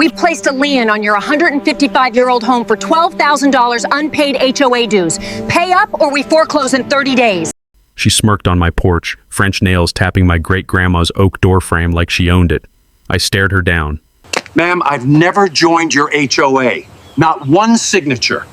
We've placed a lien on your 155-year-old home for $12,000 unpaid HOA dues. Pay up or we foreclose in 30 days. She smirked on my porch, French nails tapping my great-grandma's oak door frame like she owned it. I stared her down. Ma'am, I've never joined your HOA. Not one signature.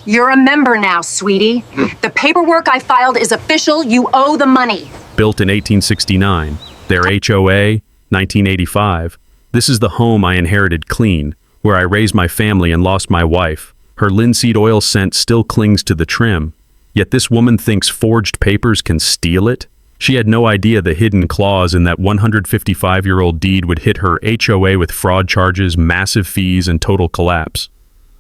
You're a member now, sweetie. The paperwork I filed is official. You owe the money. Built in 1869. Their HOA, 1985. This is the home I inherited clean, where I raised my family and lost my wife. Her linseed oil scent still clings to the trim. Yet this woman thinks forged papers can steal it? She had no idea the hidden clause in that 155-year-old deed would hit her HOA with fraud charges, massive fees, and total collapse.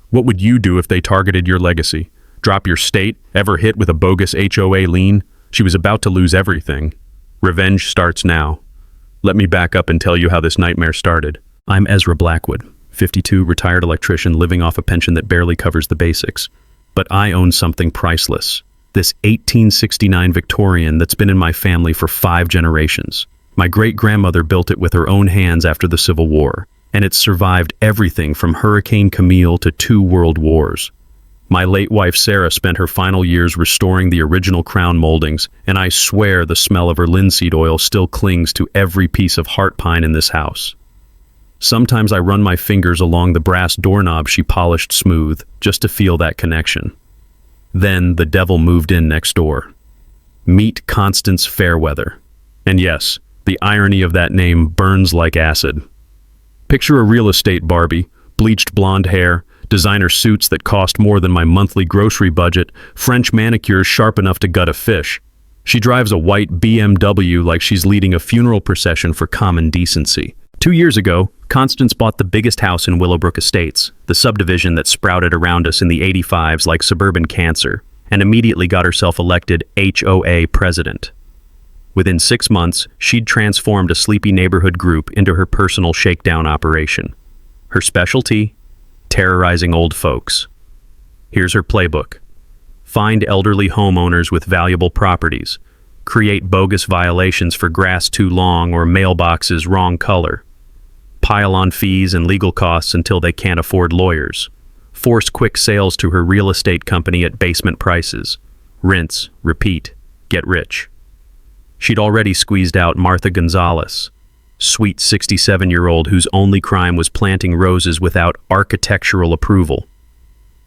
What would you do if they targeted your legacy? Drop your state, ever hit with a bogus HOA lien? She was about to lose everything. Revenge starts now. Let me back up and tell you how this nightmare started. I'm Ezra Blackwood, 52, retired electrician living off a pension that barely covers the basics. But I own something priceless. This 1869 Victorian that's been in my family for 5 generations. My great-grandmother built it with her own hands after the Civil War, and it's survived everything from Hurricane Camille to 2 world wars. My late wife Sarah spent her final years restoring the original crown moldings, and I swear the smell of her linseed oil still clings to every piece of heart pine in this house. Sometimes I run my fingers along the brass doorknob she polished smooth, just to feel that connection. Then the devil moved in next door. Meet Constance Fairweather. And yes, the irony of that name burns like acid. Picture a real estate Barbie, bleached blonde hair, designer suits that cost more than my monthly grocery budget, French manicures sharp enough to gut a fish. She drives a white BMW like she's leading a funeral procession for common decency. 2 years ago, Constance bought the biggest house in Willowbrook Estates, the subdivision that sprouted around us in the 85s like suburban cancer, and immediately got herself elected HOA president. Within 6 months, she'd transformed a sleepy neighborhood group into her personal shakedown operation. Her specialty? Terrorizing old folks. Here's her playbook. Find elderly homeowners with valuable properties. Create bogus violations for grass too long or mailboxes wrong color. Pile on fees and legal costs until they can't afford lawyers. Force quick sales to her real estate company at basement prices. Rinse, repeat, get rich. She'd already squeezed out Martha Gonzalez, sweet 67-year-old whose only crime was planting roses without architectural approval.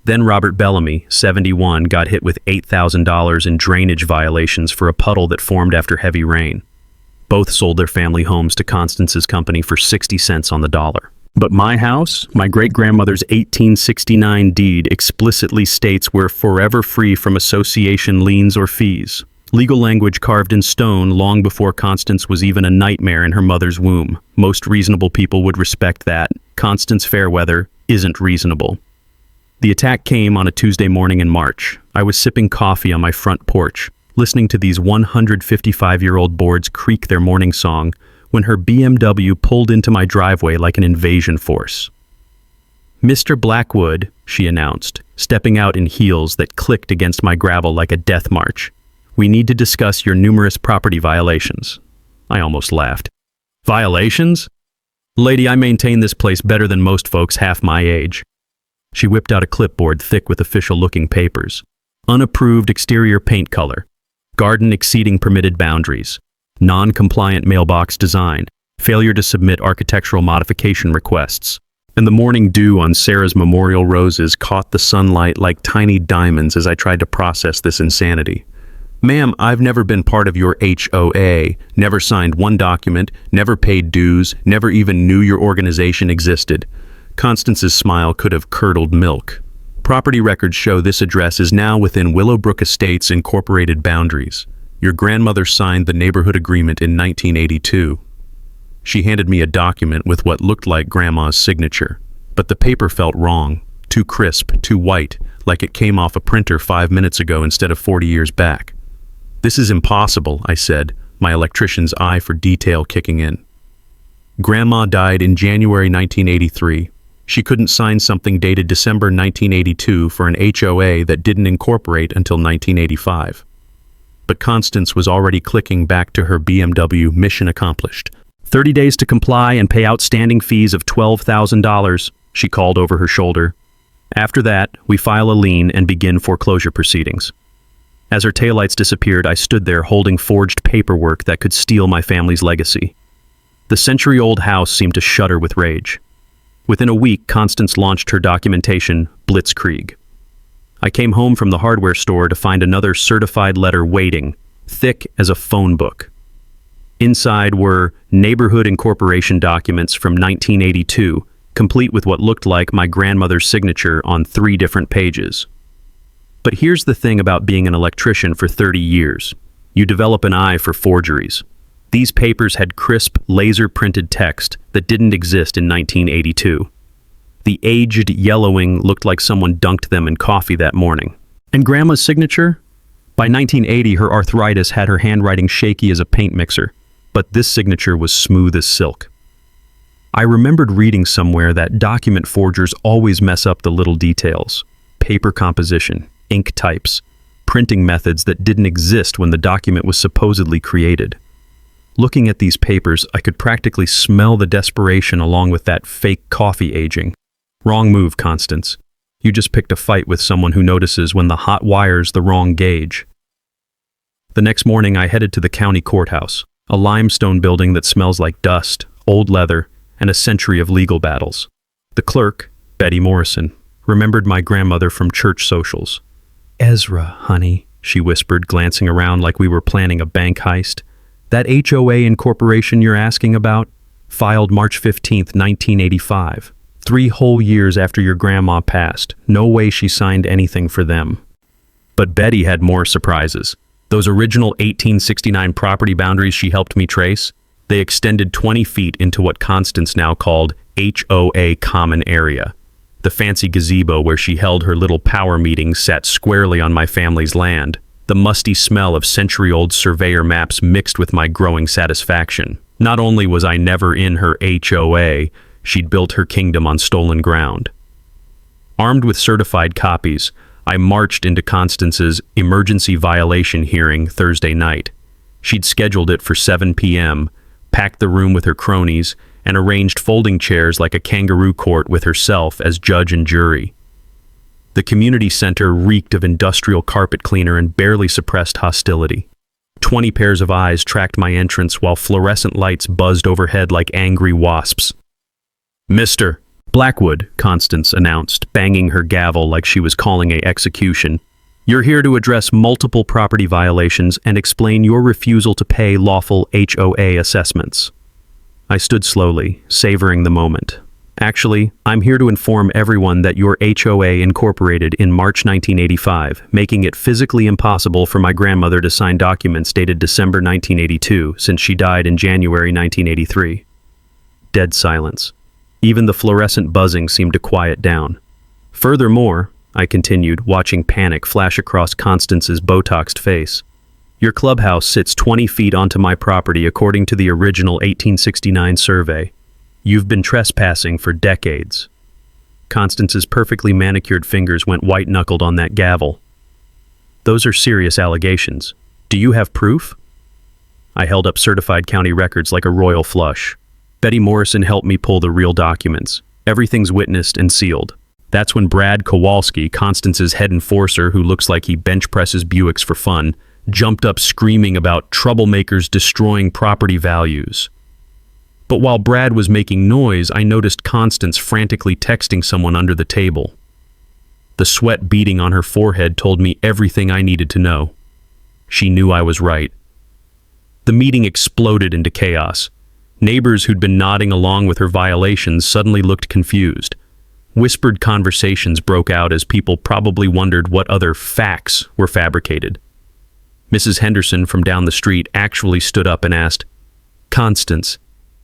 Then Robert Bellamy, 71, got hit with $8,000 in drainage violations for a puddle that formed after heavy rain. Both sold their family homes to Constance's company for 60 cents on the dollar. But my house, my great-grandmother's 1869 deed, explicitly states we're forever free from association liens or fees. Legal language carved in stone long before Constance was even a nightmare in her mother's womb. Most reasonable people would respect that. Constance Fairweather isn't reasonable. The attack came on a Tuesday morning in March. I was sipping coffee on my front porch, listening to these 155-year-old boards creak their morning song, when her BMW pulled into my driveway like an invasion force. "Mr. Blackwood," she announced, stepping out in heels that clicked against my gravel like a death march. "We need to discuss your numerous property violations." I almost laughed. "Violations? Lady, I maintain this place better than most folks half my age." She whipped out a clipboard thick with official-looking papers. Unapproved exterior paint color. Garden exceeding permitted boundaries. Non-compliant mailbox design. Failure to submit architectural modification requests. And the morning dew on Sarah's memorial roses caught the sunlight like tiny diamonds as I tried to process this insanity. "Ma'am, I've never been part of your HOA, never signed one document, never paid dues, never even knew your organization existed." Constance's smile could have curdled milk. "Property records show this address is now within Willowbrook Estates incorporated boundaries. Your grandmother signed the neighborhood agreement in 1982. She handed me a document with what looked like Grandma's signature, but the paper felt wrong, too crisp, too white, like it came off a printer 5 minutes ago instead of 40 years back. "This is impossible," I said, my electrician's eye for detail kicking in. "Grandma died in January 1983. She couldn't sign something dated December 1982 for an HOA that didn't incorporate until 1985. But Constance was already clicking back to her BMW, mission accomplished. 30 days to comply and pay outstanding fees of $12,000, she called over her shoulder. After that, we file a lien and begin foreclosure proceedings. As her taillights disappeared, I stood there holding forged paperwork that could steal my family's legacy. The century-old house seemed to shudder with rage. Within a week, Constance launched her documentation, Blitzkrieg. I came home from the hardware store to find another certified letter waiting, thick as a phone book. Inside were neighborhood incorporation documents from 1982, complete with what looked like my grandmother's signature on 3 different pages. But here's the thing about being an electrician for 30 years. You develop an eye for forgeries. These papers had crisp, laser-printed text that didn't exist in 1982. The aged yellowing looked like someone dunked them in coffee that morning. And Grandma's signature? By 1980, her arthritis had her handwriting shaky as a paint mixer, but this signature was smooth as silk. I remembered reading somewhere that document forgers always mess up the little details. Paper composition, ink types, printing methods that didn't exist when the document was supposedly created. Looking at these papers, I could practically smell the desperation along with that fake coffee aging. Wrong move, Constance. You just picked a fight with someone who notices when the hot wire's the wrong gauge. The next morning, I headed to the county courthouse, a limestone building that smells like dust, old leather, and a century of legal battles. The clerk, Betty Morrison, remembered my grandmother from church socials. "Ezra, honey," she whispered, glancing around like we were planning a bank heist. "That HOA incorporation you're asking about? Filed March 15th, 1985. 3 whole years after your grandma passed. No way she signed anything for them." But Betty had more surprises. Those original 1869 property boundaries she helped me trace, they extended 20 feet into what Constance now called HOA Common Area. The fancy gazebo where she held her little power meetings sat squarely on my family's land. The musty smell of century-old surveyor maps mixed with my growing satisfaction. Not only was I never in her HOA, she'd built her kingdom on stolen ground. Armed with certified copies, I marched into Constance's emergency violation hearing Thursday night. She'd scheduled it for 7 p.m., packed the room with her cronies, and arranged folding chairs like a kangaroo court with herself as judge and jury. The community center reeked of industrial carpet cleaner and barely suppressed hostility. 20 pairs of eyes tracked my entrance while fluorescent lights buzzed overhead like angry wasps. "Mr. Blackwood," Constance announced, banging her gavel like she was calling an execution. "You're here to address multiple property violations and explain your refusal to pay lawful HOA assessments." I stood slowly, savoring the moment. "Actually, I'm here to inform everyone that your HOA incorporated in March 1985, making it physically impossible for my grandmother to sign documents dated December 1982, since she died in January 1983. Dead silence. Even the fluorescent buzzing seemed to quiet down. "Furthermore," I continued, watching panic flash across Constance's Botoxed face, "your clubhouse sits 20 feet onto my property according to the original 1869 survey. You've been trespassing for decades." Constance's perfectly manicured fingers went white-knuckled on that gavel. "Those are serious allegations. Do you have proof?" I held up certified county records like a royal flush. Betty Morrison helped me pull the real documents. Everything's witnessed and sealed. That's when Brad Kowalski, Constance's head enforcer who looks like he bench presses Buicks for fun, jumped up screaming about troublemakers destroying property values. But while Brad was making noise, I noticed Constance frantically texting someone under the table. The sweat beading on her forehead told me everything I needed to know. She knew I was right. The meeting exploded into chaos. Neighbors who'd been nodding along with her violations suddenly looked confused. Whispered conversations broke out as people probably wondered what other facts were fabricated. Mrs. Henderson from down the street actually stood up and asked, "Constance,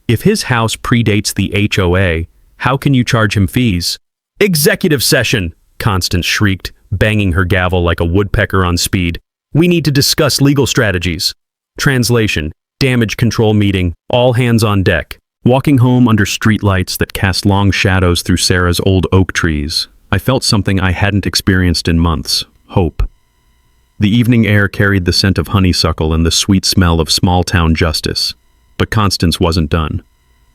if his house predates the HOA, how can you charge him fees?" "Executive session!" Constance shrieked, banging her gavel like a woodpecker on speed. "We need to discuss legal strategies." Translation: damage control meeting, all hands on deck. Walking home under streetlights that cast long shadows through Sarah's old oak trees, I felt something I hadn't experienced in months: hope. The evening air carried the scent of honeysuckle and the sweet smell of small-town justice. But Constance wasn't done.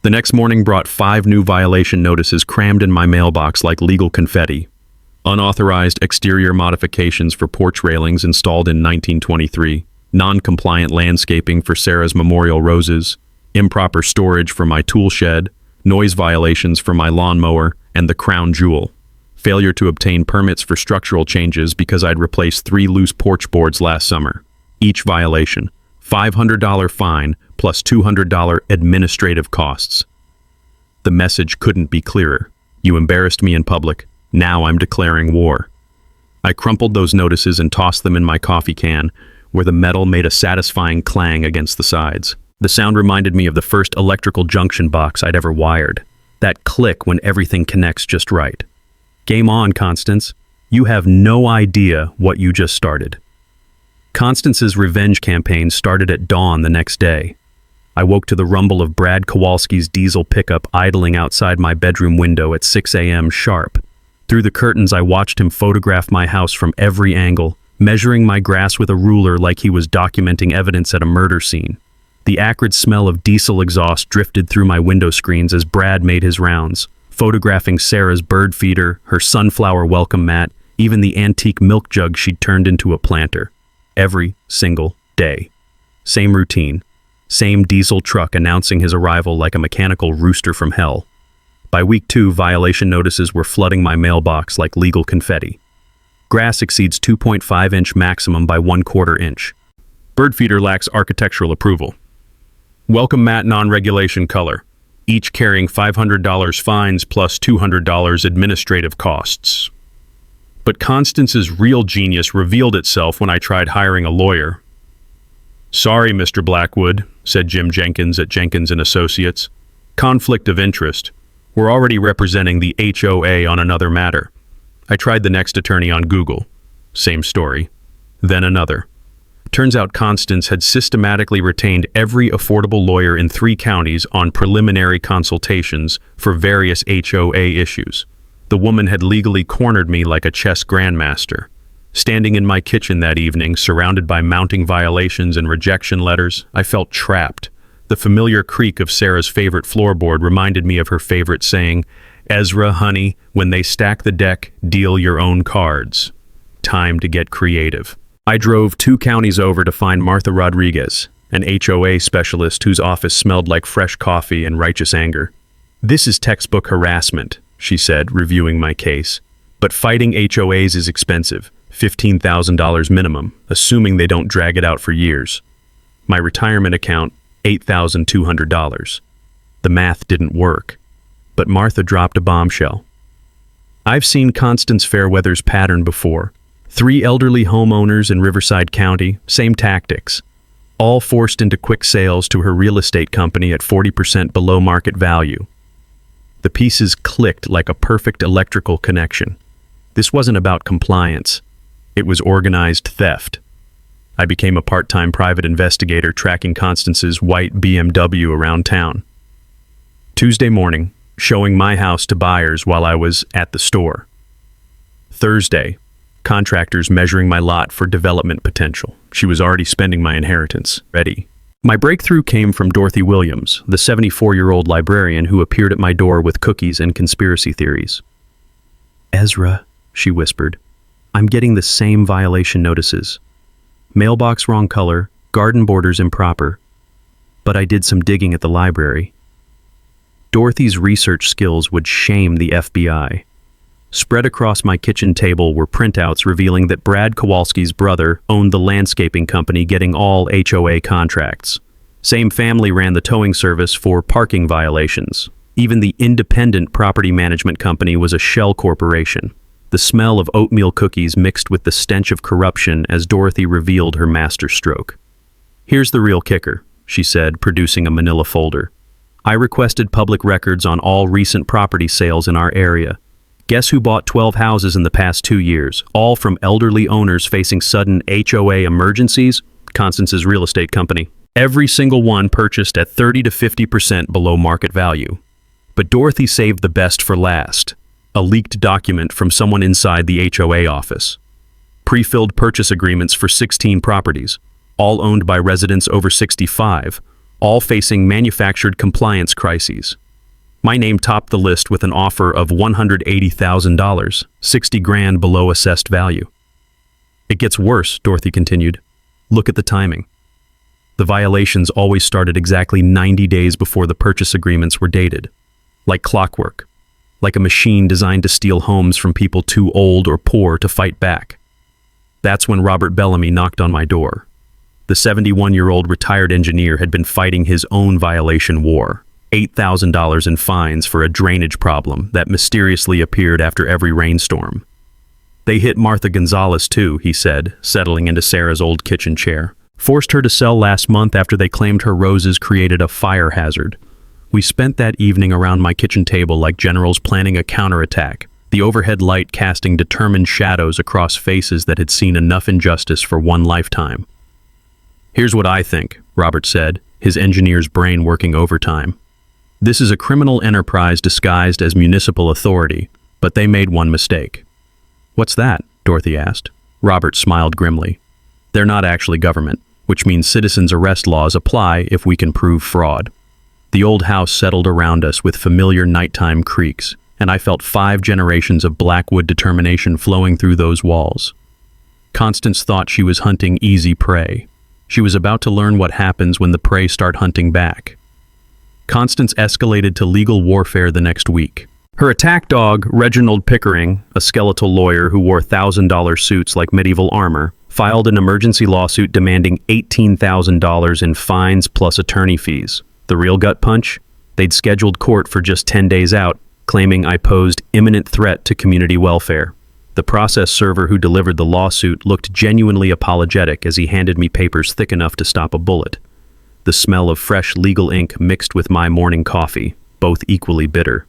The next morning brought 5 new violation notices crammed in my mailbox like legal confetti. Unauthorized exterior modifications for porch railings installed in 1923, non-compliant landscaping for Sarah's memorial roses, improper storage for my tool shed, noise violations for my lawnmower, and the crown jewel. Failure to obtain permits for structural changes because I'd replaced 3 loose porch boards last summer. Each violation, $500 fine plus $200 administrative costs. The message couldn't be clearer. You embarrassed me in public. Now I'm declaring war. I crumpled those notices and tossed them in my coffee can, where the metal made a satisfying clang against the sides. The sound reminded me of the first electrical junction box I'd ever wired. That click when everything connects just right. Game on, Constance. You have no idea what you just started. Constance's revenge campaign started at dawn the next day. I woke to the rumble of Brad Kowalski's diesel pickup idling outside my bedroom window at 6 a.m. sharp. Through the curtains, I watched him photograph my house from every angle, measuring my grass with a ruler like he was documenting evidence at a murder scene. The acrid smell of diesel exhaust drifted through my window screens as Brad made his rounds, photographing Sarah's bird feeder, her sunflower welcome mat, even the antique milk jug she'd turned into a planter. Every single day. Same routine. Same diesel truck announcing his arrival like a mechanical rooster from hell. By week 2, violation notices were flooding my mailbox like legal confetti. Grass exceeds 2.5-inch maximum by 1/4 inch. Bird feeder lacks architectural approval. Welcome mat non-regulation color, each carrying $500 fines plus $200 administrative costs. But Constance's real genius revealed itself when I tried hiring a lawyer. "Sorry, Mr. Blackwood," said Jim Jenkins at Jenkins & Associates. "Conflict of interest. We're already representing the HOA on another matter." I tried the next attorney on Google. Same story. Then another. Turns out Constance had systematically retained every affordable lawyer in 3 counties on preliminary consultations for various HOA issues. The woman had legally cornered me like a chess grandmaster. Standing in my kitchen that evening, surrounded by mounting violations and rejection letters, I felt trapped. The familiar creak of Sarah's favorite floorboard reminded me of her favorite saying, "Ezra, honey, when they stack the deck, deal your own cards." Time to get creative. I drove 2 counties over to find Martha Rodriguez, an HOA specialist whose office smelled like fresh coffee and righteous anger. "This is textbook harassment," she said, reviewing my case. "But fighting HOAs is expensive, $15,000 minimum, assuming they don't drag it out for years. My retirement account, $8,200. The math didn't work. But Martha dropped a bombshell. I've seen Constance Fairweather's pattern before. 3 elderly homeowners in Riverside County, same tactics. All forced into quick sales to her real estate company at 40% below market value. The pieces clicked like a perfect electrical connection. This wasn't about compliance. It was organized theft. I became a part-time private investigator tracking Constance's white BMW around town. Tuesday morning, showing my house to buyers while I was at the store. Thursday, contractors measuring my lot for development potential. She was already spending my inheritance. Ready. My breakthrough came from Dorothy Williams, the 74-year-old librarian who appeared at my door with cookies and conspiracy theories. "Ezra," she whispered, "I'm getting the same violation notices. Mailbox wrong color, garden borders improper. But I did some digging at the library." Dorothy's research skills would shame the FBI. Spread across my kitchen table were printouts revealing that Brad Kowalski's brother owned the landscaping company getting all HOA contracts. Same family ran the towing service for parking violations. Even the independent property management company was a shell corporation. The smell of oatmeal cookies mixed with the stench of corruption as Dorothy revealed her masterstroke. "Here's the real kicker," she said, producing a manila folder. "I requested public records on all recent property sales in our area. Guess who bought 12 houses in the past 2 years, all from elderly owners facing sudden HOA emergencies? Constance's real estate company. Every single one purchased at 30 to 50% below market value. But Dorothy saved the best for last. A leaked document from someone inside the HOA office. Pre-filled purchase agreements for 16 properties, all owned by residents over 65, all facing manufactured compliance crises. My name topped the list with an offer of $180,000, 60 grand below assessed value. It gets worse, Dorothy continued. Look at the timing. The violations always started exactly 90 days before the purchase agreements were dated. Like clockwork. Like a machine designed to steal homes from people too old or poor to fight back. That's when Robert Bellamy knocked on my door. The 71-year-old retired engineer had been fighting his own violation war. $8,000 in fines for a drainage problem that mysteriously appeared after every rainstorm. They hit Martha Gonzalez too, he said, settling into Sarah's old kitchen chair. Forced her to sell last month after they claimed her roses created a fire hazard. We spent that evening around my kitchen table like generals planning a counterattack, the overhead light casting determined shadows across faces that had seen enough injustice for one lifetime. Here's what I think, Robert said, his engineer's brain working overtime. This is a criminal enterprise disguised as municipal authority, but they made one mistake. What's that? Dorothy asked. Robert smiled grimly. They're not actually government, which means citizens' arrest laws apply if we can prove fraud. The old house settled around us with familiar nighttime creaks, and I felt 5 generations of Blackwood determination flowing through those walls. Constance thought she was hunting easy prey. She was about to learn what happens when the prey start hunting back. Constance escalated to legal warfare the next week. Her attack dog, Reginald Pickering, a skeletal lawyer who wore $1,000 suits like medieval armor, filed an emergency lawsuit demanding $18,000 in fines plus attorney fees. The real gut punch? They'd scheduled court for just 10 days out, claiming I posed imminent threat to community welfare. The process server who delivered the lawsuit looked genuinely apologetic as he handed me papers thick enough to stop a bullet. The smell of fresh legal ink mixed with my morning coffee, both equally bitter.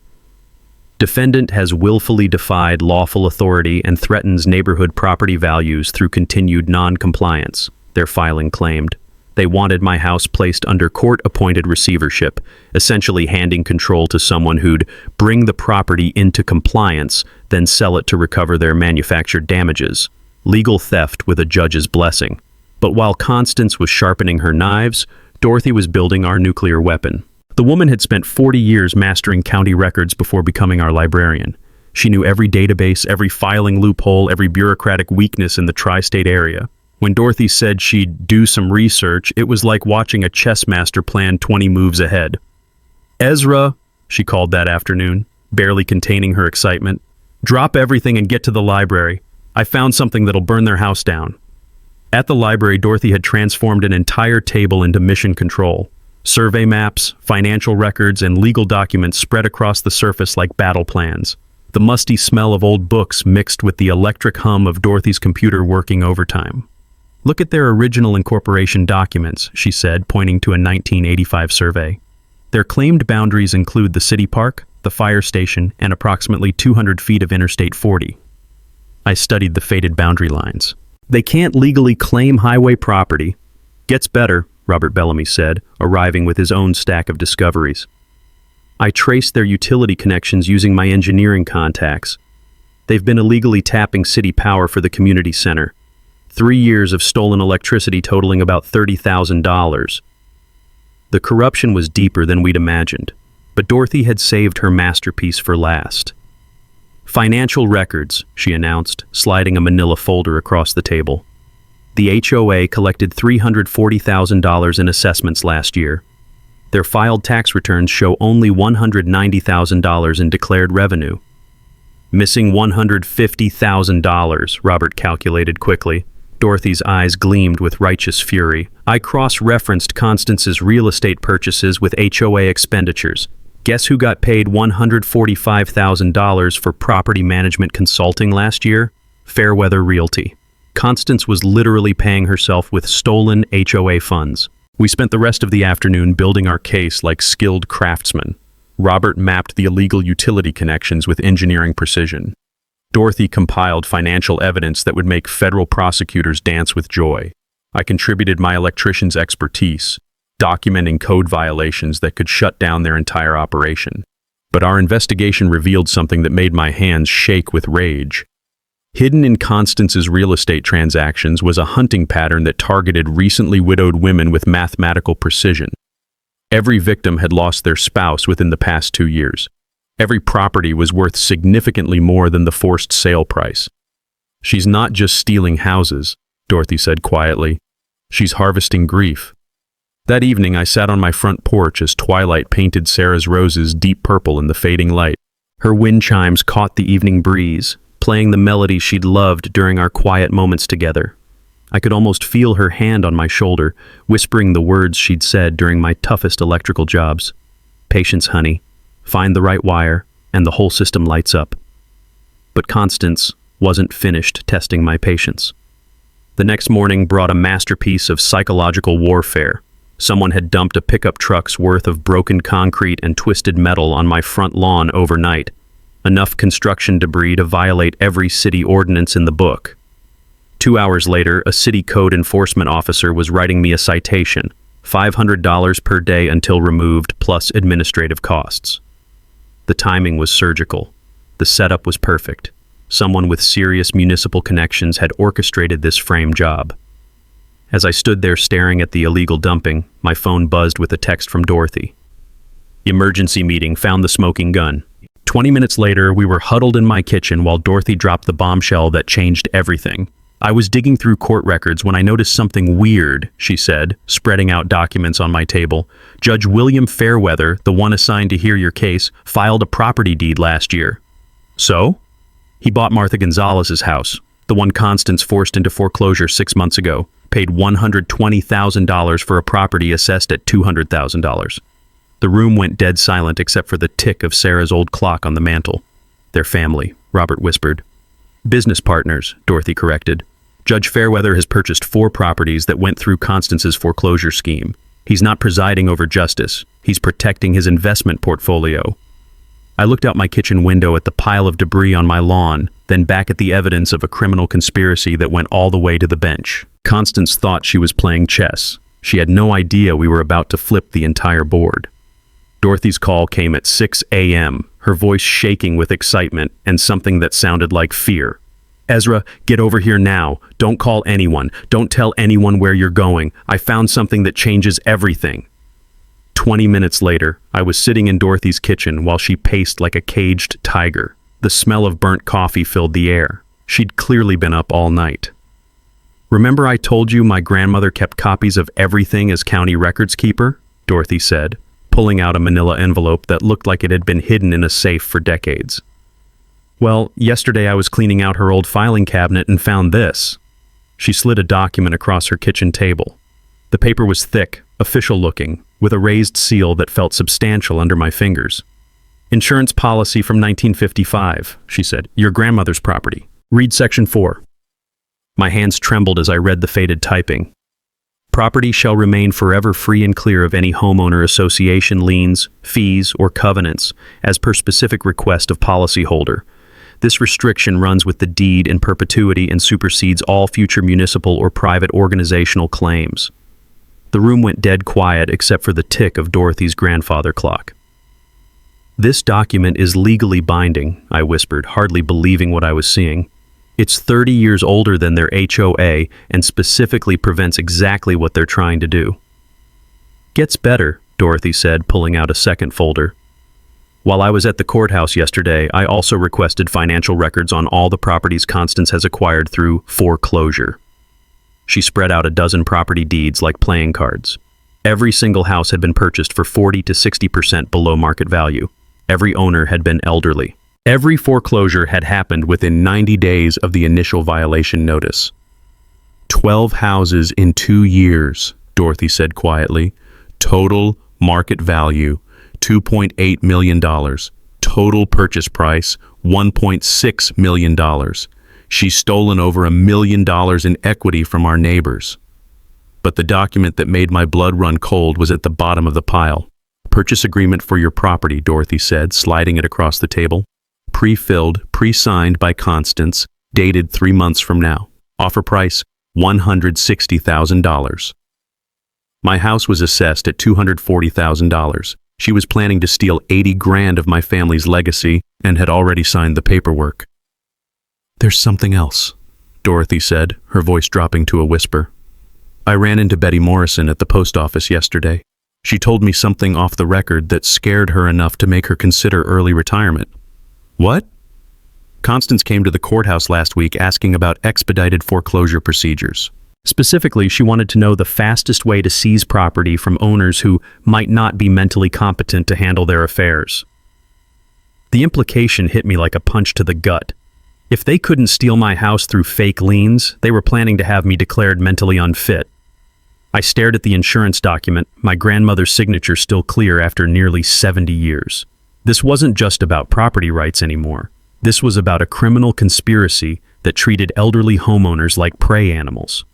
Defendant has willfully defied lawful authority and threatens neighborhood property values through continued non-compliance, their filing claimed. They wanted my house placed under court-appointed receivership, essentially handing control to someone who'd bring the property into compliance, then sell it to recover their manufactured damages. Legal theft with a judge's blessing. But while Constance was sharpening her knives, Dorothy was building our nuclear weapon. The woman had spent 40 years mastering county records before becoming our librarian. She knew every database, every filing loophole, every bureaucratic weakness in the tri-state area. When Dorothy said she'd do some research, it was like watching a chess master plan 20 moves ahead. Ezra, she called that afternoon, barely containing her excitement. Drop everything and get to the library. I found something that'll burn their house down. At the library, Dorothy had transformed an entire table into mission control. Survey maps, financial records, and legal documents spread across the surface like battle plans. The musty smell of old books mixed with the electric hum of Dorothy's computer working overtime. Look at their original incorporation documents, she said, pointing to a 1985 survey. Their claimed boundaries include the city park, the fire station, and approximately 200 feet of Interstate 40. I studied the faded boundary lines. They can't legally claim highway property. Gets better, Robert Bellamy said, arriving with his own stack of discoveries. I traced their utility connections using my engineering contacts. They've been illegally tapping city power for the community center. 3 years of stolen electricity totaling about $30,000. The corruption was deeper than we'd imagined, but Dorothy had saved her masterpiece for last. Financial records, she announced, sliding a manila folder across the table. The HOA collected $340,000 in assessments last year. Their filed tax returns show only $190,000 in declared revenue. Missing $150,000, Robert calculated quickly. Dorothy's eyes gleamed with righteous fury. I cross-referenced Constance's real estate purchases with HOA expenditures. Guess who got paid $145,000 for property management consulting last year? Fairweather Realty. Constance was literally paying herself with stolen HOA funds. We spent the rest of the afternoon building our case like skilled craftsmen. Robert mapped the illegal utility connections with engineering precision. Dorothy compiled financial evidence that would make federal prosecutors dance with joy. I contributed my electrician's expertise, documenting code violations that could shut down their entire operation. But our investigation revealed something that made my hands shake with rage. Hidden in Constance's real estate transactions was a hunting pattern that targeted recently widowed women with mathematical precision. Every victim had lost their spouse within the past 2 years. Every property was worth significantly more than the forced sale price. "She's not just stealing houses," Dorothy said quietly. "She's harvesting grief." That evening, I sat on my front porch as twilight painted Sarah's roses deep purple in the fading light. Her wind chimes caught the evening breeze, playing the melody she'd loved during our quiet moments together. I could almost feel her hand on my shoulder, whispering the words she'd said during my toughest electrical jobs. "Patience, honey. Find the right wire, and the whole system lights up." But Constance wasn't finished testing my patience. The next morning brought a masterpiece of psychological warfare. Someone had dumped a pickup truck's worth of broken concrete and twisted metal on my front lawn overnight, enough construction debris to violate every city ordinance in the book. 2 hours later, a city code enforcement officer was writing me a citation, $500 per day until removed, plus administrative costs. The timing was surgical. The setup was perfect. Someone with serious municipal connections had orchestrated this frame job. As I stood there staring at the illegal dumping, my phone buzzed with a text from Dorothy. "Emergency meeting, found the smoking gun." 20 minutes later, we were huddled in my kitchen while Dorothy dropped the bombshell that changed everything. "I was digging through court records when I noticed something weird," she said, spreading out documents on my table. "Judge William Fairweather, the one assigned to hear your case, filed a property deed last year." "So?" "He bought Martha Gonzalez's house, the one Constance forced into foreclosure 6 months ago, paid $120,000 for a property assessed at $200,000. The room went dead silent except for the tick of Sarah's old clock on the mantel. "Their family," Robert whispered. "Business partners," Dorothy corrected. "Judge Fairweather has purchased 4 properties that went through Constance's foreclosure scheme. He's not presiding over justice. He's protecting his investment portfolio." I looked out my kitchen window at the pile of debris on my lawn, then back at the evidence of a criminal conspiracy that went all the way to the bench. Constance thought she was playing chess. She had no idea we were about to flip the entire board. Dorothy's call came at 6 a.m., her voice shaking with excitement and something that sounded like fear. "Ezra, get over here now. Don't call anyone. Don't tell anyone where you're going. I found something that changes everything." 20 minutes later, I was sitting in Dorothy's kitchen while she paced like a caged tiger. The smell of burnt coffee filled the air. She'd clearly been up all night. "Remember I told you my grandmother kept copies of everything as county records keeper?" Dorothy said, pulling out a manila envelope that looked like it had been hidden in a safe for decades. "Well, yesterday I was cleaning out her old filing cabinet and found this." She slid a document across her kitchen table. The paper was thick, official-looking, with a raised seal that felt substantial under my fingers. "Insurance policy from 1955, she said. "Your grandmother's property. Read section 4. My hands trembled as I read the faded typing. "Property shall remain forever free and clear of any homeowner association liens, fees, or covenants, as per specific request of policyholder. This restriction runs with the deed in perpetuity and supersedes all future municipal or private organizational claims." The room went dead quiet except for the tick of Dorothy's grandfather clock. "This document is legally binding," I whispered, hardly believing what I was seeing. "It's 30 years older than their HOA and specifically prevents exactly what they're trying to do." "Gets better," Dorothy said, pulling out a second folder. "While I was at the courthouse yesterday, I also requested financial records on all the properties Constance has acquired through foreclosure." She spread out a dozen property deeds like playing cards. Every single house had been purchased for 40 to 60% below market value. Every owner had been elderly. Every foreclosure had happened within 90 days of the initial violation notice. 12 houses in 2 years, Dorothy said quietly. Total market value, $2.8 million. Total purchase price, $1.6 million. She's stolen over $1 million in equity from our neighbors. But the document that made my blood run cold was at the bottom of the pile. "Purchase agreement for your property," Dorothy said, sliding it across the table. "Pre-filled, pre-signed by Constance, dated 3 months from now. Offer price, $160,000. My house was assessed at $240,000. She was planning to steal 80 grand of my family's legacy and had already signed the paperwork." "There's something else," Dorothy said, her voice dropping to a whisper. "I ran into Betty Morrison at the post office yesterday. She told me something off the record that scared her enough to make her consider early retirement. What? Constance came to the courthouse last week asking about expedited foreclosure procedures. Specifically, she wanted to know the fastest way to seize property from owners who might not be mentally competent to handle their affairs. The implication hit me like a punch to the gut. If they couldn't steal my house through fake liens, they were planning to have me declared mentally unfit. I stared at the insurance document, my grandmother's signature still clear after nearly 70 years. This wasn't just about property rights anymore. This was about a criminal conspiracy that treated elderly homeowners like prey animals.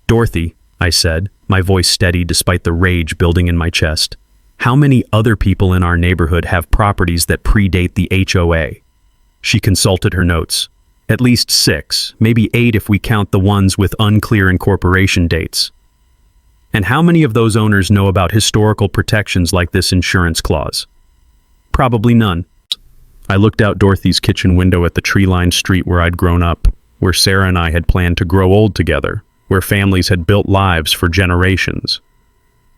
"Dorothy," I said, my voice steady despite the rage building in my chest, "how many other people in our neighborhood have properties that predate the HOA?" She consulted her notes. "At least 6, maybe 8 if we count the ones with unclear incorporation dates." "And how many of those owners know about historical protections like this insurance clause?" "Probably none." I looked out Dorothy's kitchen window at the tree-lined street where I'd grown up, where Sarah and I had planned to grow old together, where families had built lives for generations.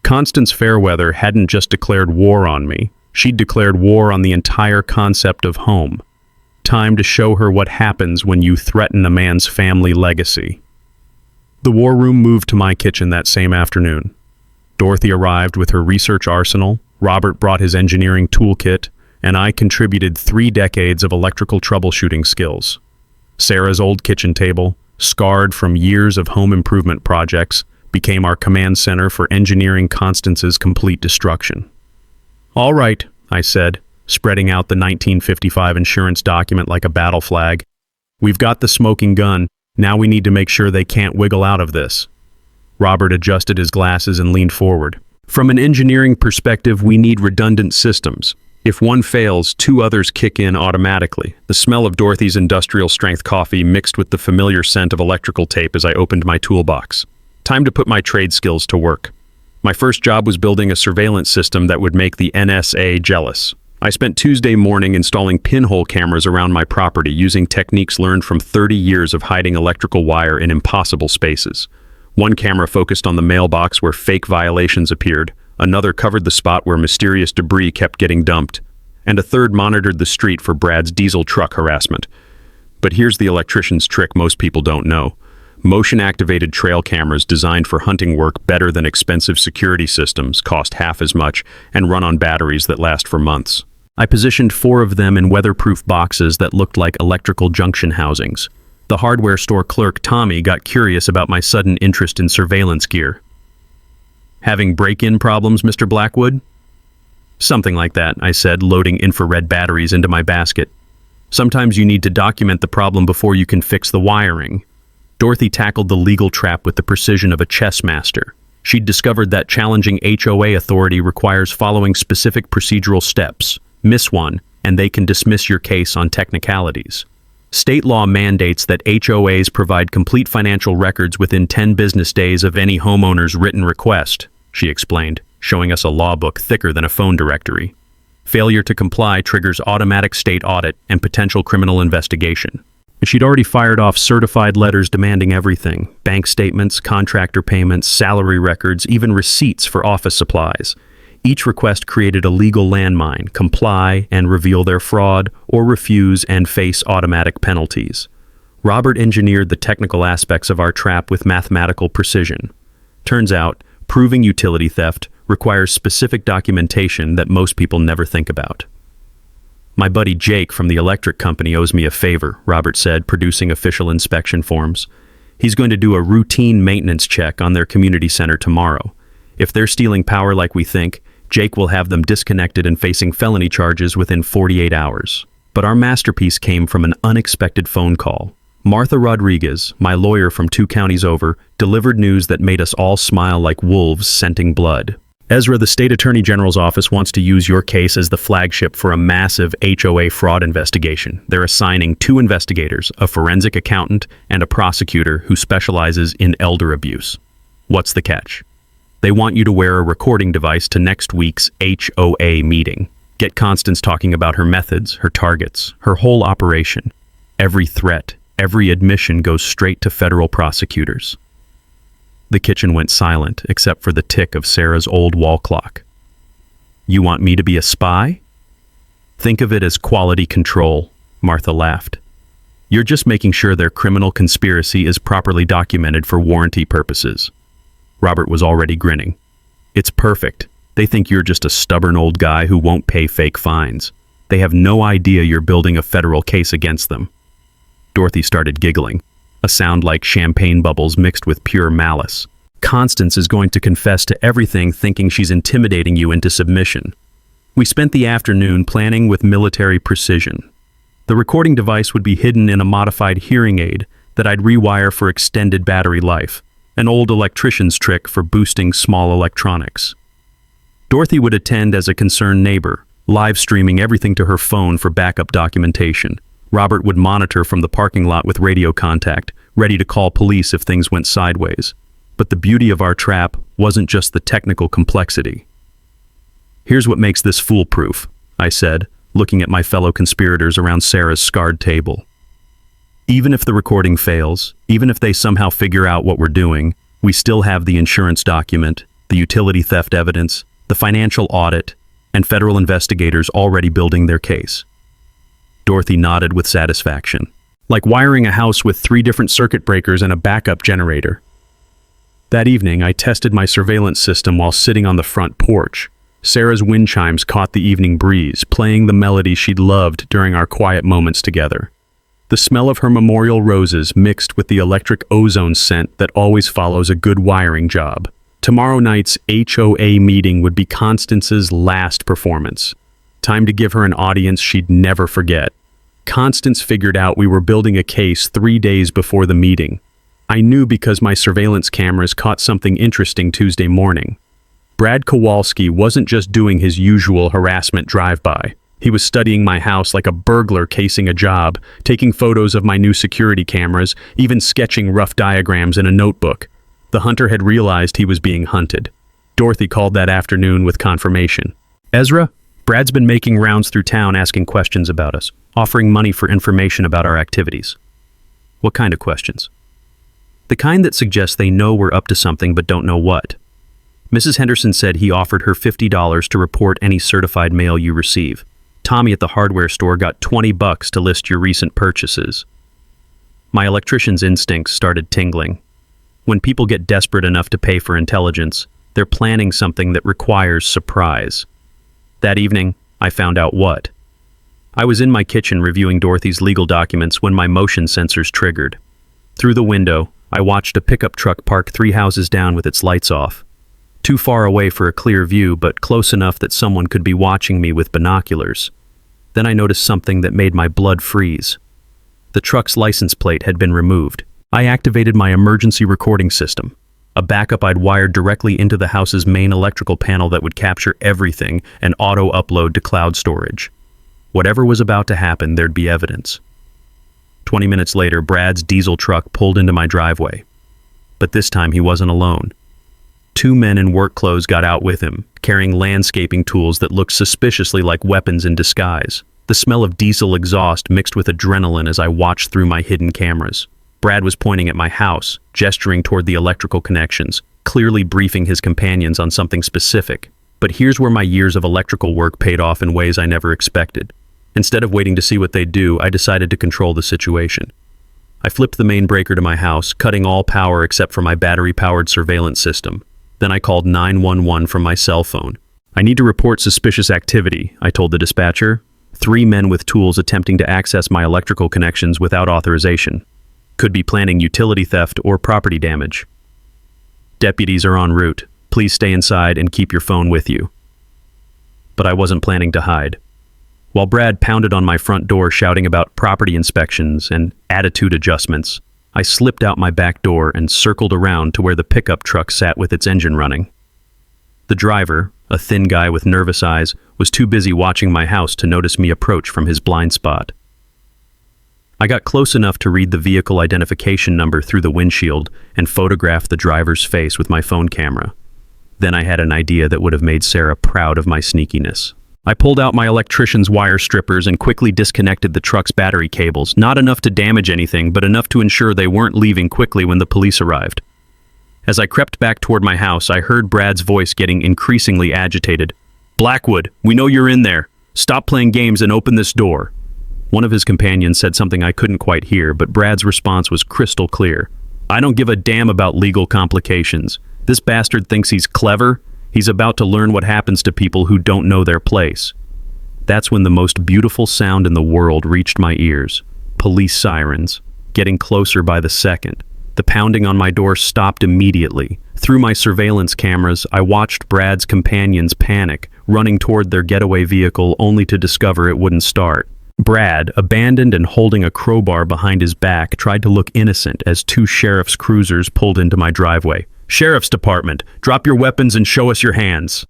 Constance Fairweather hadn't just declared war on me, she'd declared war on the entire concept of home. Time to show her what happens when you threaten a man's family legacy. The war room moved to my kitchen that same afternoon. Dorothy arrived with her research arsenal, Robert brought his engineering toolkit, and I contributed 3 decades of electrical troubleshooting skills. Sarah's old kitchen table, scarred from years of home improvement projects, became our command center for engineering Constance's complete destruction. "All right," I said, spreading out the 1955 insurance document like a battle flag. "We've got the smoking gun, now we need to make sure they can't wiggle out of this." Robert adjusted his glasses and leaned forward. "From an engineering perspective, we need redundant systems. If one fails, 2 others kick in automatically." The smell of Dorothy's industrial-strength coffee mixed with the familiar scent of electrical tape as I opened my toolbox. Time to put my trade skills to work. My first job was building a surveillance system that would make the NSA jealous. I spent Tuesday morning installing pinhole cameras around my property using techniques learned from 30 years of hiding electrical wire in impossible spaces. One camera focused on the mailbox where fake violations appeared, another covered the spot where mysterious debris kept getting dumped, and a third monitored the street for Brad's diesel truck harassment. But here's the electrician's trick most people don't know. Motion-activated trail cameras designed for hunting work better than expensive security systems, cost half as much, and run on batteries that last for months. I positioned 4 of them in weatherproof boxes that looked like electrical junction housings. The hardware store clerk, Tommy, got curious about my sudden interest in surveillance gear. "Having break-in problems, Mr. Blackwood?" "Something like that," I said, loading infrared batteries into my basket. "Sometimes you need to document the problem before you can fix the wiring." Dorothy tackled the legal trap with the precision of a chess master. She'd discovered that challenging HOA authority requires following specific procedural steps. Miss one, and they can dismiss your case on technicalities. State law mandates that HOAs provide complete financial records within 10 business days of any homeowner's written request, she explained, showing us a law book thicker than a phone directory. Failure to comply triggers automatic state audit and potential criminal investigation. And she'd already fired off certified letters demanding everything: bank statements, contractor payments, salary records, even receipts for office supplies. Each request created a legal landmine: comply and reveal their fraud, or refuse and face automatic penalties. Robert engineered the technical aspects of our trap with mathematical precision. Turns out, proving utility theft requires specific documentation that most people never think about. "My buddy Jake from the electric company owes me a favor," Robert said, producing official inspection forms. "He's going to do a routine maintenance check on their community center tomorrow. If they're stealing power like we think, Jake will have them disconnected and facing felony charges within 48 hours. But our masterpiece came from an unexpected phone call. Martha Rodriguez, my lawyer from 2 counties over, delivered news that made us all smile like wolves scenting blood. "Ezra, the state attorney general's office wants to use your case as the flagship for a massive HOA fraud investigation. They're assigning 2 investigators, a forensic accountant and a prosecutor who specializes in elder abuse. What's the catch? They want you to wear a recording device to next week's HOA meeting. Get Constance talking about her methods, her targets, her whole operation. Every threat, every admission goes straight to federal prosecutors." The kitchen went silent, except for the tick of Sarah's old wall clock. You want me to be a spy? Think of it as quality control, Martha laughed. You're just making sure their criminal conspiracy is properly documented for warranty purposes. Robert was already grinning. It's perfect. They think you're just a stubborn old guy who won't pay fake fines. They have no idea you're building a federal case against them. Dorothy started giggling, a sound like champagne bubbles mixed with pure malice. Constance is going to confess to everything, thinking she's intimidating you into submission. We spent the afternoon planning with military precision. The recording device would be hidden in a modified hearing aid that I'd rewire for extended battery life, an old electrician's trick for boosting small electronics. Dorothy would attend as a concerned neighbor, live streaming everything to her phone for backup documentation. Robert would monitor from the parking lot with radio contact, ready to call police if things went sideways. But the beauty of our trap wasn't just the technical complexity. Here's what makes this foolproof, I said, looking at my fellow conspirators around Sarah's scarred table. Even if the recording fails, even if they somehow figure out what we're doing, we still have the insurance document, the utility theft evidence, the financial audit, and federal investigators already building their case. Dorothy nodded with satisfaction. Like wiring a house with 3 different circuit breakers and a backup generator. That evening, I tested my surveillance system while sitting on the front porch. Sarah's wind chimes caught the evening breeze, playing the melody she'd loved during our quiet moments together. The smell of her memorial roses mixed with the electric ozone scent that always follows a good wiring job. Tomorrow night's HOA meeting would be Constance's last performance. Time to give her an audience she'd never forget. Constance figured out we were building a case 3 days before the meeting. I knew because my surveillance cameras caught something interesting Tuesday morning. Brad Kowalski wasn't just doing his usual harassment drive-by. He was studying my house like a burglar casing a job, taking photos of my new security cameras, even sketching rough diagrams in a notebook. The hunter had realized he was being hunted. Dorothy called that afternoon with confirmation. Ezra, Brad's been making rounds through town asking questions about us, offering money for information about our activities. What kind of questions? The kind that suggests they know we're up to something but don't know what. Mrs. Henderson said he offered her $50 to report any certified mail you receive. Tommy at the hardware store got $20 to list your recent purchases. My electrician's instincts started tingling. When people get desperate enough to pay for intelligence, they're planning something that requires surprise. That evening, I found out what. I was in my kitchen reviewing Dorothy's legal documents when my motion sensors triggered. Through the window, I watched a pickup truck parked 3 houses down with its lights off. Too far away for a clear view, but close enough that someone could be watching me with binoculars. Then I noticed something that made my blood freeze. The truck's license plate had been removed. I activated my emergency recording system, a backup I'd wired directly into the house's main electrical panel that would capture everything and auto-upload to cloud storage. Whatever was about to happen, there'd be evidence. 20 minutes later, Brad's diesel truck pulled into my driveway. But this time he wasn't alone. 2 men in work clothes got out with him, carrying landscaping tools that looked suspiciously like weapons in disguise. The smell of diesel exhaust mixed with adrenaline as I watched through my hidden cameras. Brad was pointing at my house, gesturing toward the electrical connections, clearly briefing his companions on something specific. But here's where my years of electrical work paid off in ways I never expected. Instead of waiting to see what they'd do, I decided to control the situation. I flipped the main breaker to my house, cutting all power except for my battery-powered surveillance system. Then I called 911 from my cell phone. I need to report suspicious activity, I told the dispatcher. 3 men with tools attempting to access my electrical connections without authorization. Could be planning utility theft or property damage. Deputies are en route. Please stay inside and keep your phone with you. But I wasn't planning to hide. While Brad pounded on my front door shouting about property inspections and attitude adjustments, I slipped out my back door and circled around to where the pickup truck sat with its engine running. The driver, a thin guy with nervous eyes, was too busy watching my house to notice me approach from his blind spot. I got close enough to read the vehicle identification number through the windshield and photograph the driver's face with my phone camera. Then I had an idea that would have made Sarah proud of my sneakiness. I pulled out my electrician's wire strippers and quickly disconnected the truck's battery cables, not enough to damage anything, but enough to ensure they weren't leaving quickly when the police arrived. As I crept back toward my house, I heard Brad's voice getting increasingly agitated. Blackwood, we know you're in there. Stop playing games and open this door. One of his companions said something I couldn't quite hear, but Brad's response was crystal clear. I don't give a damn about legal complications. This bastard thinks he's clever. He's about to learn what happens to people who don't know their place. That's when the most beautiful sound in the world reached my ears. Police sirens, getting closer by the second. The pounding on my door stopped immediately. Through my surveillance cameras, I watched Brad's companions panic, running toward their getaway vehicle only to discover it wouldn't start. Brad, abandoned and holding a crowbar behind his back, tried to look innocent as two sheriff's cruisers pulled into my driveway. Sheriff's Department, drop your weapons and show us your hands.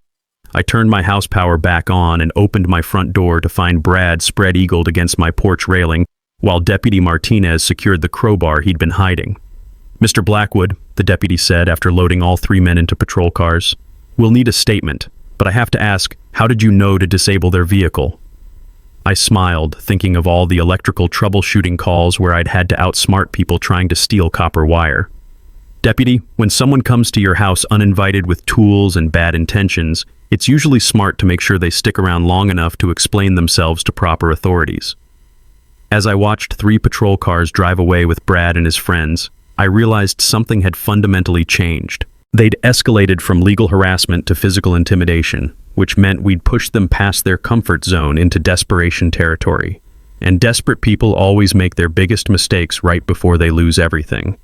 I turned my house power back on and opened my front door to find Brad spread-eagled against my porch railing, while Deputy Martinez secured the crowbar he'd been hiding. Mr. Blackwood, the deputy said after loading all three men into patrol cars, we'll need a statement, but I have to ask, how did you know to disable their vehicle? I smiled, thinking of all the electrical troubleshooting calls where I'd had to outsmart people trying to steal copper wire. Deputy, when someone comes to your house uninvited with tools and bad intentions, it's usually smart to make sure they stick around long enough to explain themselves to proper authorities. As I watched 3 patrol cars drive away with Brad and his friends, I realized something had fundamentally changed. They'd escalated from legal harassment to physical intimidation, which meant we'd pushed them past their comfort zone into desperation territory. And desperate people always make their biggest mistakes right before they lose everything.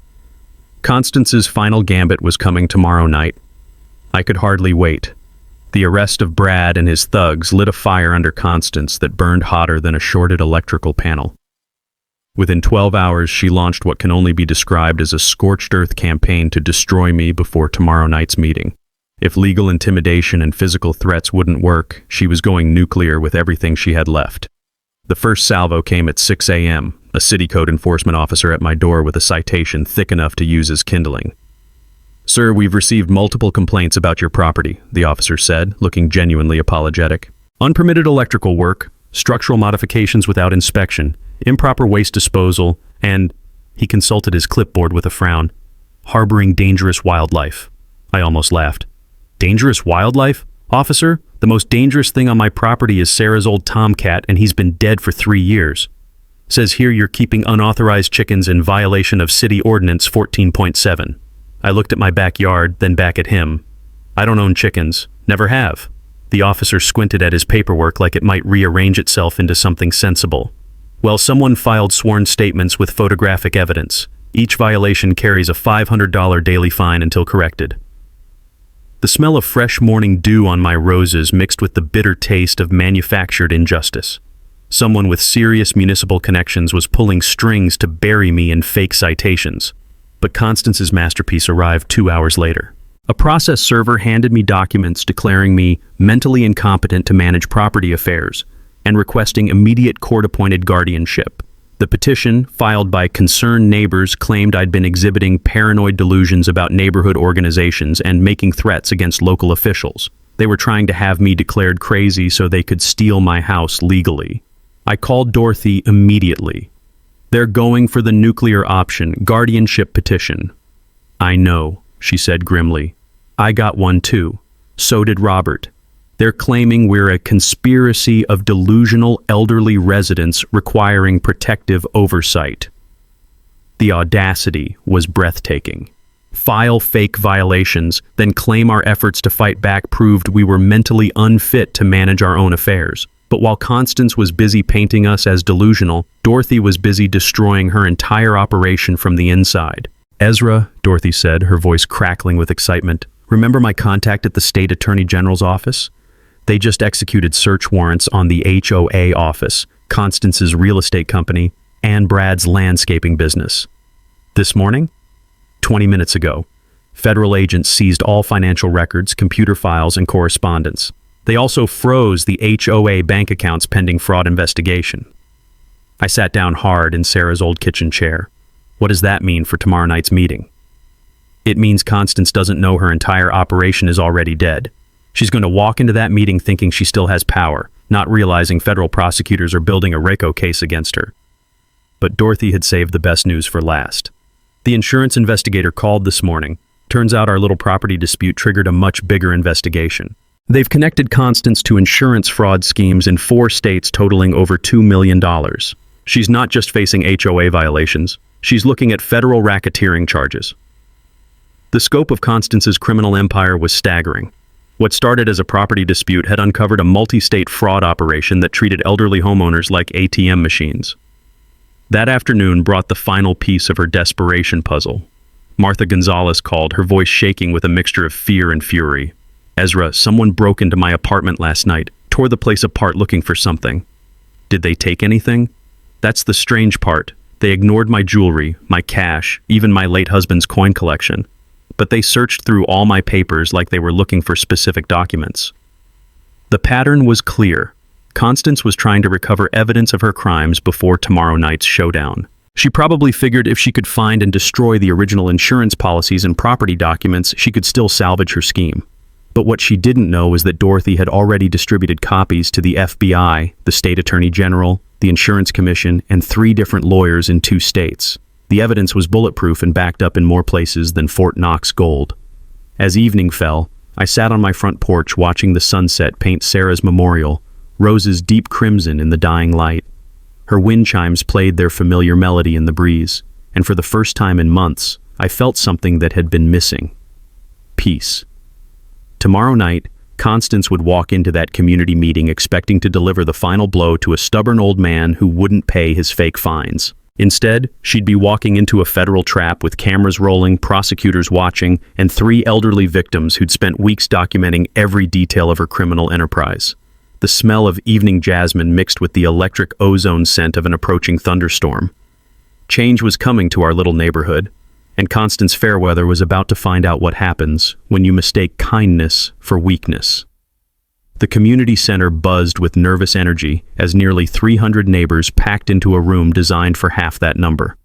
Constance's final gambit was coming tomorrow night. I could hardly wait. The arrest of Brad and his thugs lit a fire under Constance that burned hotter than a shorted electrical panel. Within 12 hours, she launched what can only be described as a scorched earth campaign to destroy me before tomorrow night's meeting. If legal intimidation and physical threats wouldn't work, she was going nuclear with everything she had left. The first salvo came at 6 a.m., a city code enforcement officer at my door with a citation thick enough to use as kindling. Sir, we've received multiple complaints about your property, the officer said, looking genuinely apologetic. Unpermitted electrical work, structural modifications without inspection, improper waste disposal, and, he consulted his clipboard with a frown, harboring dangerous wildlife. I almost laughed. Dangerous wildlife? Officer, the most dangerous thing on my property is Sarah's old tomcat, and he's been dead for 3 years. Says here you're keeping unauthorized chickens in violation of City Ordinance 14.7. I looked at my backyard, then back at him. I don't own chickens. Never have. The officer squinted at his paperwork like it might rearrange itself into something sensible. Well, someone filed sworn statements with photographic evidence. Each violation carries a $500 daily fine until corrected. The smell of fresh morning dew on my roses mixed with the bitter taste of manufactured injustice. Someone with serious municipal connections was pulling strings to bury me in fake citations. But Constance's masterpiece arrived 2 hours later. A process server handed me documents declaring me mentally incompetent to manage property affairs and requesting immediate court-appointed guardianship. The petition, filed by concerned neighbors, claimed I'd been exhibiting paranoid delusions about neighborhood organizations and making threats against local officials. They were trying to have me declared crazy so they could steal my house legally. I called Dorothy immediately. They're going for the nuclear option, guardianship petition. I know, she said grimly. I got one too. So did Robert. They're claiming we're a conspiracy of delusional elderly residents requiring protective oversight. The audacity was breathtaking. File fake violations, then claim our efforts to fight back proved we were mentally unfit to manage our own affairs. But while Constance was busy painting us as delusional, Dorothy was busy destroying her entire operation from the inside. Ezra, Dorothy said, her voice crackling with excitement, remember my contact at the State Attorney General's office? They just executed search warrants on the HOA office, Constance's real estate company, and Brad's landscaping business. This morning? 20 minutes ago. Federal agents seized all financial records, computer files, and correspondence. They also froze the HOA bank accounts pending fraud investigation. I sat down hard in Sarah's old kitchen chair. What does that mean for tomorrow night's meeting? It means Constance doesn't know her entire operation is already dead. She's going to walk into that meeting thinking she still has power, not realizing federal prosecutors are building a RICO case against her. But Dorothy had saved the best news for last. The insurance investigator called this morning. Turns out our little property dispute triggered a much bigger investigation. They've connected Constance to insurance fraud schemes in 4 states totaling over $2 million. She's not just facing HOA violations, she's looking at federal racketeering charges. The scope of Constance's criminal empire was staggering. What started as a property dispute had uncovered a multi-state fraud operation that treated elderly homeowners like ATM machines. That afternoon brought the final piece of her desperation puzzle. Martha Gonzalez called, her voice shaking with a mixture of fear and fury. "Ezra, someone broke into my apartment last night, tore the place apart looking for something." "Did they take anything?" "That's the strange part. They ignored my jewelry, my cash, even my late husband's coin collection. But they searched through all my papers like they were looking for specific documents." The pattern was clear. Constance was trying to recover evidence of her crimes before tomorrow night's showdown. She probably figured if she could find and destroy the original insurance policies and property documents, she could still salvage her scheme. But what she didn't know was that Dorothy had already distributed copies to the FBI, the State Attorney General, the Insurance Commission, and 3 different lawyers in 2 states. The evidence was bulletproof and backed up in more places than Fort Knox gold. As evening fell, I sat on my front porch watching the sunset paint Sarah's memorial, roses deep crimson in the dying light. Her wind chimes played their familiar melody in the breeze, and for the first time in months, I felt something that had been missing. Peace. Tomorrow night, Constance would walk into that community meeting expecting to deliver the final blow to a stubborn old man who wouldn't pay his fake fines. Instead, she'd be walking into a federal trap with cameras rolling, prosecutors watching, and 3 elderly victims who'd spent weeks documenting every detail of her criminal enterprise. The smell of evening jasmine mixed with the electric ozone scent of an approaching thunderstorm. Change was coming to our little neighborhood, and Constance Fairweather was about to find out what happens when you mistake kindness for weakness. The community center buzzed with nervous energy as nearly 300 neighbors packed into a room designed for half that number.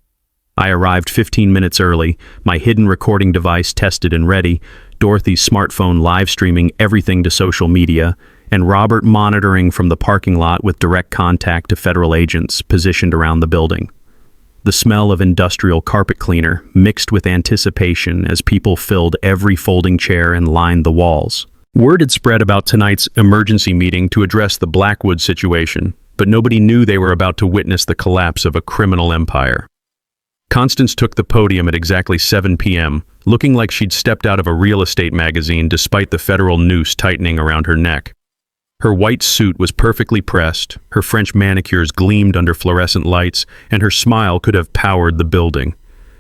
I arrived 15 minutes early, my hidden recording device tested and ready, Dorothy's smartphone live streaming everything to social media, and Robert monitoring from the parking lot with direct contact to federal agents positioned around the building. The smell of industrial carpet cleaner mixed with anticipation as people filled every folding chair and lined the walls. Word had spread about tonight's emergency meeting to address the Blackwood situation, but nobody knew they were about to witness the collapse of a criminal empire. Constance took the podium at exactly 7 p.m., looking like she'd stepped out of a real estate magazine despite the federal noose tightening around her neck. Her white suit was perfectly pressed, her French manicures gleamed under fluorescent lights, and her smile could have powered the building.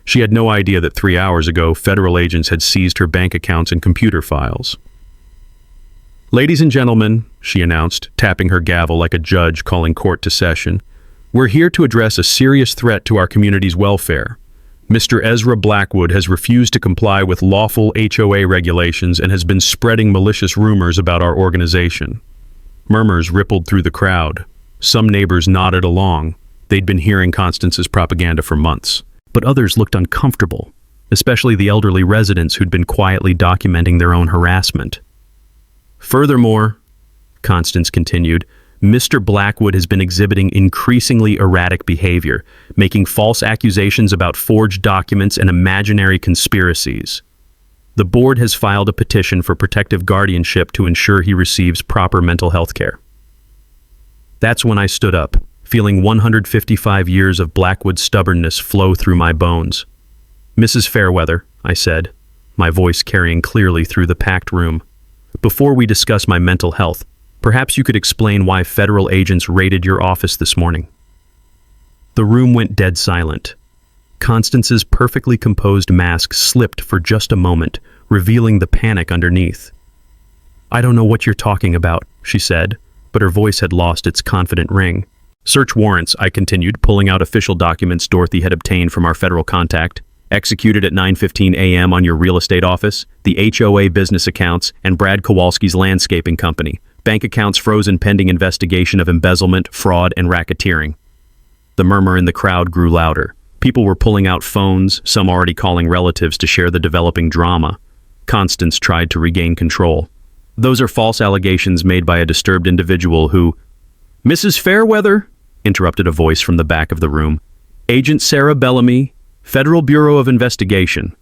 She had no idea that 3 hours ago, federal agents had seized her bank accounts and computer files. "Ladies and gentlemen," she announced, tapping her gavel like a judge calling court to session, "we're here to address a serious threat to our community's welfare. Mr. Ezra Blackwood has refused to comply with lawful HOA regulations and has been spreading malicious rumors about our organization." Murmurs rippled through the crowd. Some neighbors nodded along. They'd been hearing Constance's propaganda for months. But others looked uncomfortable, especially the elderly residents who'd been quietly documenting their own harassment. "Furthermore," Constance continued, "Mr. Blackwood has been exhibiting increasingly erratic behavior, making false accusations about forged documents and imaginary conspiracies. The board has filed a petition for protective guardianship to ensure he receives proper mental health care." That's when I stood up, feeling 155 years of Blackwood stubbornness flow through my bones. "Mrs. Fairweather," I said, my voice carrying clearly through the packed room, "before we discuss my mental health, perhaps you could explain why federal agents raided your office this morning." The room went dead silent. Constance's perfectly composed mask slipped for just a moment, revealing the panic underneath. "I don't know what you're talking about," she said, but her voice had lost its confident ring. "Search warrants," I continued, pulling out official documents Dorothy had obtained from our federal contact, "executed at 9:15 a.m. on your real estate office, the HOA business accounts, and Brad Kowalski's landscaping company. Bank accounts frozen pending investigation of embezzlement, fraud, and racketeering." The murmur in the crowd grew louder. People were pulling out phones, some already calling relatives to share the developing drama. Constance tried to regain control. "Those are false allegations made by a disturbed individual who—" "Mrs. Fairweather," interrupted a voice from the back of the room. "Agent Sarah Bellamy, Federal Bureau of Investigation."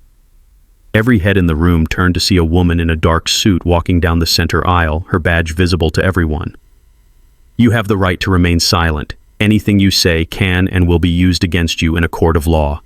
Every head in the room turned to see a woman in a dark suit walking down the center aisle, her badge visible to everyone. "You have the right to remain silent. Anything you say can and will be used against you in a court of law."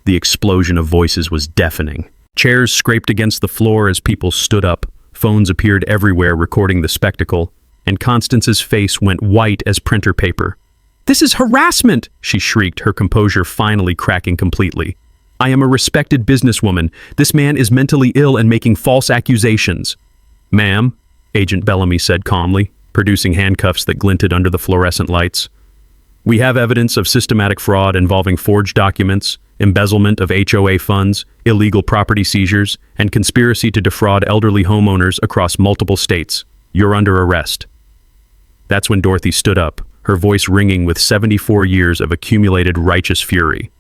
The explosion of voices was deafening. Chairs scraped against the floor as people stood up, phones appeared everywhere recording the spectacle, and Constance's face went white as printer paper. "This is harassment!" she shrieked, her composure finally cracking completely. "I am a respected businesswoman. This man is mentally ill and making false accusations." "Ma'am," Agent Bellamy said calmly, producing handcuffs that glinted under the fluorescent lights. "We have evidence of systematic fraud involving forged documents, embezzlement of HOA funds, illegal property seizures, and conspiracy to defraud elderly homeowners across multiple states. You're under arrest." That's when Dorothy stood up, her voice ringing with 74 years of accumulated righteous fury.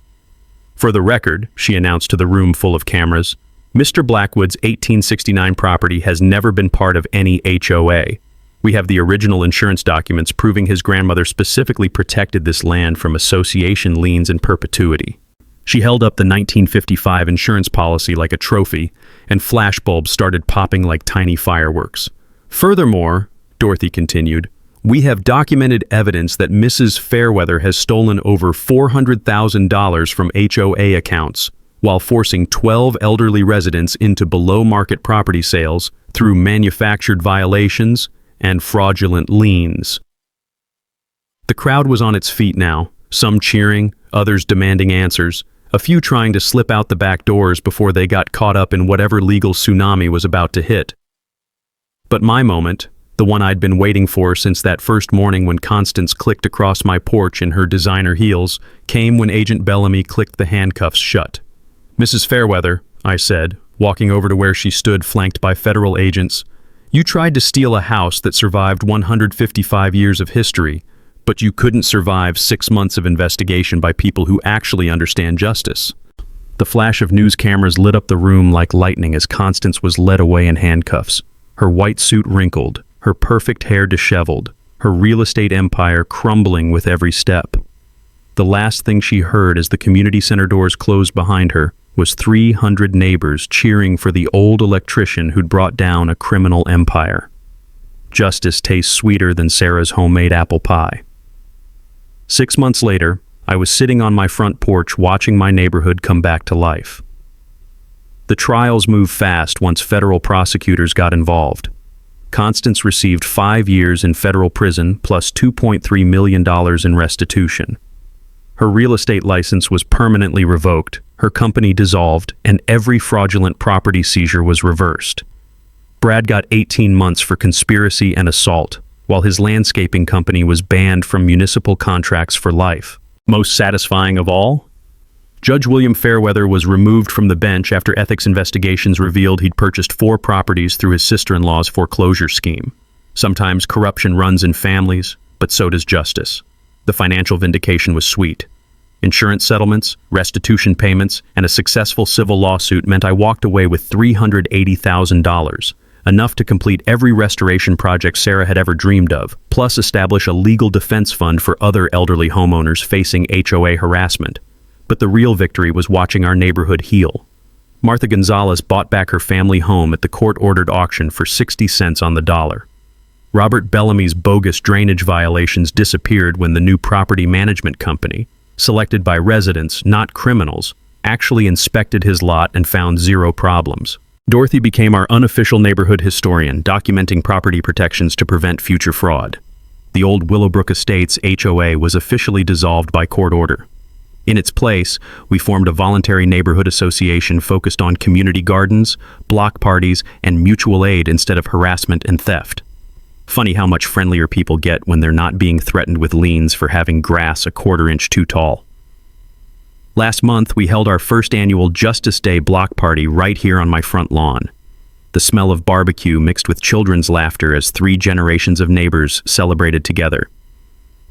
"For the record," she announced to the room full of cameras, "Mr. Blackwood's 1869 property has never been part of any HOA. We have the original insurance documents proving his grandmother specifically protected this land from association liens in perpetuity." She held up the 1955 insurance policy like a trophy, and flashbulbs started popping like tiny fireworks. "Furthermore," Dorothy continued, "we have documented evidence that Mrs. Fairweather has stolen over $400,000 from HOA accounts while forcing 12 elderly residents into below-market property sales through manufactured violations and fraudulent liens." The crowd was on its feet now, some cheering, others demanding answers, a few trying to slip out the back doors before they got caught up in whatever legal tsunami was about to hit. But my moment, the one I'd been waiting for since that first morning when Constance clicked across my porch in her designer heels, came when Agent Bellamy clicked the handcuffs shut. "Mrs. Fairweather," I said, walking over to where she stood flanked by federal agents, "you tried to steal a house that survived 155 years of history, but you couldn't survive 6 months of investigation by people who actually understand justice." The flash of news cameras lit up the room like lightning as Constance was led away in handcuffs, her white suit wrinkled, her perfect hair disheveled, her real estate empire crumbling with every step. The last thing she heard as the community center doors closed behind her was 300 neighbors cheering for the old electrician who'd brought down a criminal empire. Justice tastes sweeter than Sarah's homemade apple pie. 6 months later, I was sitting on my front porch watching my neighborhood come back to life. The trials moved fast once federal prosecutors got involved. Constance received 5 years in federal prison plus $2.3 million in restitution. Her real estate license was permanently revoked, her company dissolved, and every fraudulent property seizure was reversed. Brad got 18 months for conspiracy and assault, while his landscaping company was banned from municipal contracts for life. Most satisfying of all? Judge William Fairweather was removed from the bench after ethics investigations revealed he'd purchased 4 properties through his sister-in-law's foreclosure scheme. Sometimes corruption runs in families, but so does justice. The financial vindication was sweet. Insurance settlements, restitution payments, and a successful civil lawsuit meant I walked away with $380,000, enough to complete every restoration project Sarah had ever dreamed of, plus establish a legal defense fund for other elderly homeowners facing HOA harassment. But the real victory was watching our neighborhood heal. Martha Gonzalez bought back her family home at the court-ordered auction for 60 cents on the dollar. Robert Bellamy's bogus drainage violations disappeared when the new property management company, selected by residents, not criminals, actually inspected his lot and found 0 problems. Dorothy became our unofficial neighborhood historian, documenting property protections to prevent future fraud. The old Willowbrook Estates HOA was officially dissolved by court order. In its place, we formed a voluntary neighborhood association focused on community gardens, block parties, and mutual aid instead of harassment and theft. Funny how much friendlier people get when they're not being threatened with liens for having grass a 1/4 inch too tall. Last month, we held our first annual Justice Day block party right here on my front lawn. The smell of barbecue mixed with children's laughter as 3 generations of neighbors celebrated together.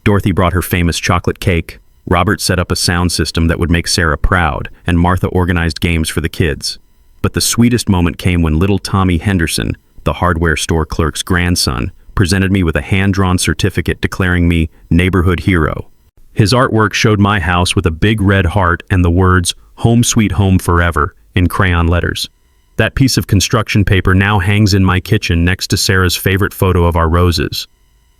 Dorothy brought her famous chocolate cake, Robert set up a sound system that would make Sarah proud, and Martha organized games for the kids. But the sweetest moment came when little Tommy Henderson, the hardware store clerk's grandson, presented me with a hand-drawn certificate declaring me neighborhood hero. His artwork showed my house with a big red heart and the words, "Home Sweet Home Forever," in crayon letters. That piece of construction paper now hangs in my kitchen next to Sarah's favorite photo of our roses.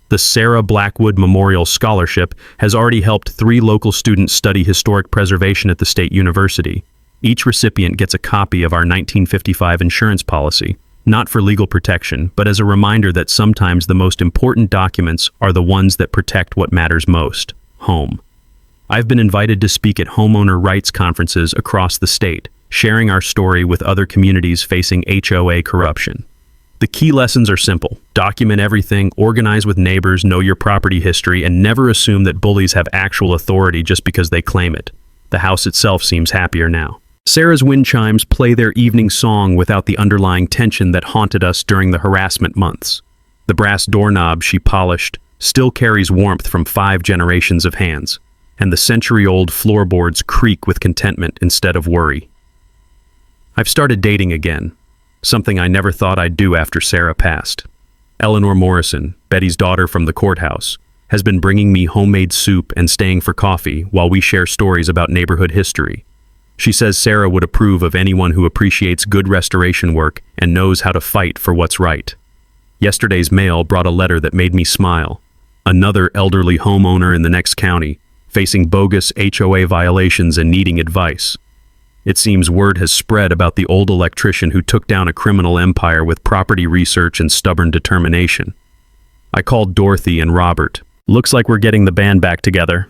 The Sarah Blackwood Memorial Scholarship has already helped 3 local students study historic preservation at the State University. Each recipient gets a copy of our 1955 insurance policy, not for legal protection, but as a reminder that sometimes the most important documents are the ones that protect what matters most: home. I've been invited to speak at homeowner rights conferences across the state, sharing our story with other communities facing HOA corruption. The key lessons are simple: document everything, organize with neighbors, know your property history, and never assume that bullies have actual authority just because they claim it. The house itself seems happier now. Sarah's wind chimes play their evening song without the underlying tension that haunted us during the harassment months. The brass doorknob she polished still carries warmth from 5 generations of hands, and the century-old floorboards creak with contentment instead of worry. I've started dating again, something I never thought I'd do after Sarah passed. Eleanor Morrison, Betty's daughter from the courthouse, has been bringing me homemade soup and staying for coffee while we share stories about neighborhood history. She says Sarah would approve of anyone who appreciates good restoration work and knows how to fight for what's right. Yesterday's mail brought a letter that made me smile. Another elderly homeowner in the next county, facing bogus HOA violations and needing advice. It seems word has spread about the old electrician who took down a criminal empire with property research and stubborn determination. I called Dorothy and Robert. Looks like we're getting the band back together.